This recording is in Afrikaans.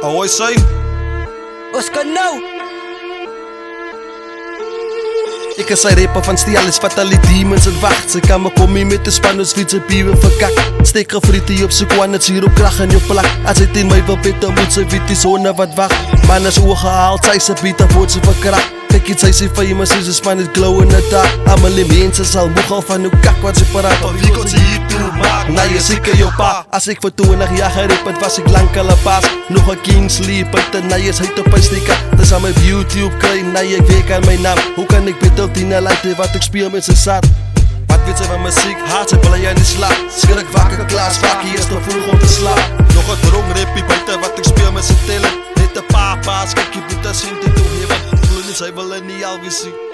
Ahoy sy. Ons kan nou. Ik kan sy rapper van stil is wat al die demons en wacht. Sy kan me kom hier met de span, ons fiets en biewe verkak. Steek gefriet op soek want het zero kracht in jou plak. Als hy teen my wil bid, dan moet sy weet die zone wat wacht. Man is oog gehaald, sy sy bied, dan word sy verkracht. Kijk iets, sy sê famous, sy span het glow in the dark. Allemaal die mense sal moeg al van jou kak wat sy paraat. Van wie kon sy hier toe maak? Na jy seker jou pa. As ek vir 20 jaar gerip het, was ek lang al 'n paas. Nog 'n Kingsley, buite na jy is uit op my sneaker. Dis aan my YouTube kry, na ek weet aan my naam. Hoe kan ek beter Tina like wat ek speel met sy saad? Wat weet sy van muziek? Haat sy bly in die slaap. Skrik wakker, klaas vakkie is te vroeg om te slaap. Nog 'n dronk rappie buite wat ek speel met sy talent. Net 'n paar paas, kyk jy boete sien dit toe heaven. Sy wil nie alweer sien.